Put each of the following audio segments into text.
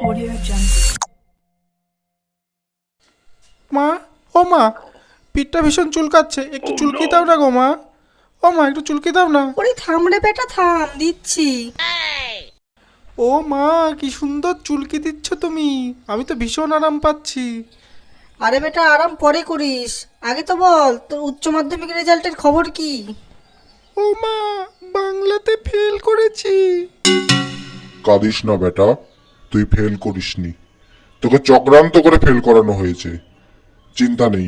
Audio Jungle. মা, ও মা, পিঠটা ভীষণ চুলকাচ্ছে, একটু চুলকি দাও না গো মা। ও মা, একটু চুলকি দাও না। ওরে থাম রে বেটা থাম, দিচ্ছি। ও মা, কি সুন্দর চুলকি দিচ্ছ তুমি, আমি তো ভীষণ আরাম পাচ্ছি। আরে বেটা আরাম পরে করিস, আগে তো বল তোর উচ্চ মাধ্যমিক রেজাল্টের খবর কি? ও মা, বাংলাতে ফেল করেছি। কাঁদিস না বেটা, তুই ফেল করিসনি, তোকে চক্রান্ত করে ফেল করানো হয়েছে। চিন্তা নেই,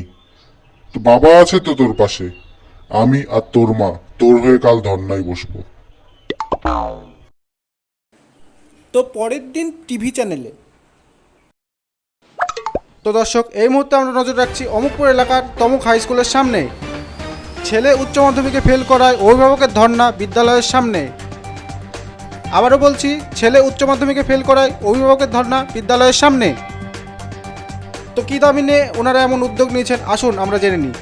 তো বাবা আছে তো তোর পাশে। আমি আর তোর মা তোর হয়ে কাল ধর্নায় বসবো। তো পরের দিন টিভি চ্যানেলে। তো দর্শক, এই মুহূর্তে আমরা নজর রাখছি অমুকপুর এলাকার তমুক হাই স্কুলের সামনে। ছেলে উচ্চ মাধ্যমিকে ফেল করায় অভিভাবকের ধর্ণা বিদ্যালয়ের সামনে। আবারও বলছি, ছেলে উচ্চ মাধ্যমিকে ফেল করায় অভিভাবকের ধর্ণা বিদ্যালয়ের সামনে। তো কী দাবি নিয়ে ওনারা এমন উদ্যোগ নিয়েছেন, আসুন আমরা জেনে নিই।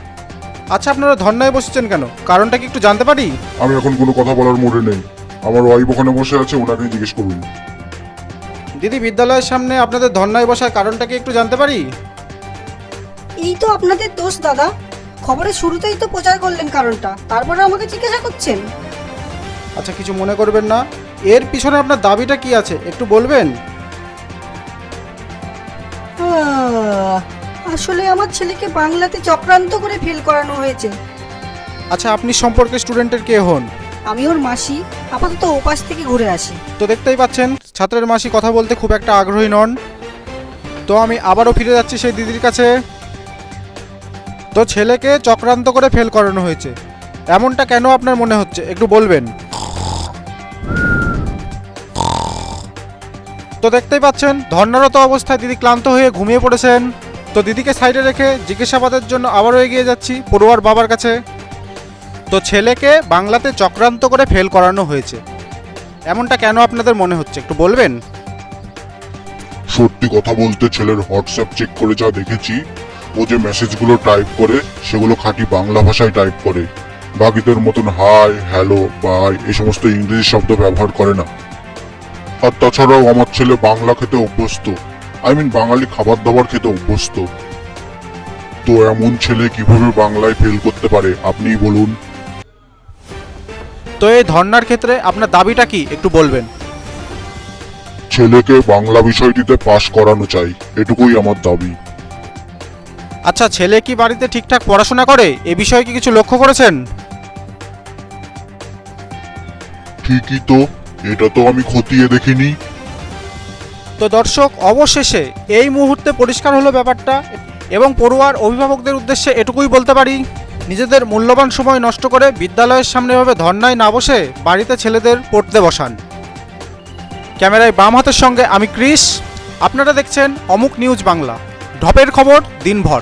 আচ্ছা, আপনারা ধর্নায় বসেছেন কেন, কারণটা কি একটু জানতে পারি? আমি এখন কোনো কথা বলার মুডে নেই, আমার ওয়াইফ ওখানে বসে আছে, ওনাকেই জিজ্ঞেস করুন। দিদি, বিদ্যালয়ের সামনে আপনাদের ধর্নায় বসার কারণটা কি একটু জানতে পারি? এই তো আপনাদের দোষ দাদা, খবরের শুরুতেই তো প্রচার করলেন কারণটা, তারপরে আমাকে জিজ্ঞাসা করছেন। আচ্ছা, কিছু মনে করবেন না, এর পিছনে আপনার দাবিটা কি আছে একটু বলবেন? আসলে আমার ছেলেকে বাংলাতে চক্রান্ত করে ফেল করানো হয়েছে। আচ্ছা, আপনি সম্পর্কে স্টুডেন্টের কে হন? আমি ওর মাসি, আপাতত ওপাশ থেকে ঘুরে আসি। তো দেখতেই পাচ্ছেন, ছাত্রের মাসি কথা বলতে খুব একটা আগ্রহী নন। তো আমি আবারও ফিরে যাচ্ছি সেই দিদির কাছে। তো ছেলেকে চক্রান্ত করে ফেল করানো হয়েছে, এমনটা কেন আপনার মনে হচ্ছে একটু বলবেন? তো দেখতেই পাচ্ছেন, ধর্নারত অবস্থায় দিদি ক্লান্ত হয়ে ঘুমিয়ে পড়েছেন। তো দিদিকে সাইডে রেখে জিজ্ঞাসাবাদের জন্য আবারও এগিয়ে যাচ্ছি পড়ুয়ার বাবার কাছে। তো ছেলেকে বাংলাতে চক্রান্ত করে ফেল করানো হয়েছে, এমনটা কেন আপনাদের মনে হচ্ছে একটু বলবেন? সত্যি কথা বলতে, ছেলের হোয়াটসঅ্যাপ চেক করে যা দেখেছি, ও যে মেসেজগুলো টাইপ করে সেগুলো খাঁটি বাংলা ভাষায় টাইপ করে, বাকিদের মতন হাই, হ্যালো, বাই এই সমস্ত ইংরেজি শব্দ ব্যবহার করে না। আর তাছাড়াও আমার ছেলে বাংলা খেতে অভ্যস্ত, বাঙালি খাবার দাবার খেতে অভ্যস্ত। তো এমন ছেলে কিভাবে বাংলায় ফেল করতে পারে আপনিই বলুন। তো এই ধর্নার ক্ষেত্রে আপনার দাবিটা কি একটু বলবেন? ছেলেকে বাংলা বিষয়টিতে পাশ করানো চাই, এটুকুই আমার দাবি। আচ্ছা, ছেলে কি বাড়িতে ঠিকঠাক পড়াশোনা করে, এ বিষয়ে কি কিছু লক্ষ্য করেছেন? ঠিকই তো, এটা তো আমি খতিয়ে দেখিনি। তো দর্শক, অবশেষে এই মুহূর্তে পরিষ্কার হলো ব্যাপারটা, এবং পড়ুয়ার অভিভাবকদের উদ্দেশ্যে এটুকুই বলতে পারি, নিজেদের মূল্যবান সময় নষ্ট করে বিদ্যালয়ের সামনে এভাবে ধর্নায় না বসে বাড়িতে ছেলেদের পড়তে বসান। ক্যামেরায় বাম হাতের সঙ্গে আমি ক্রিস, আপনারা দেখছেন অমুক নিউজ বাংলা, ঢপের খবর দিনভর।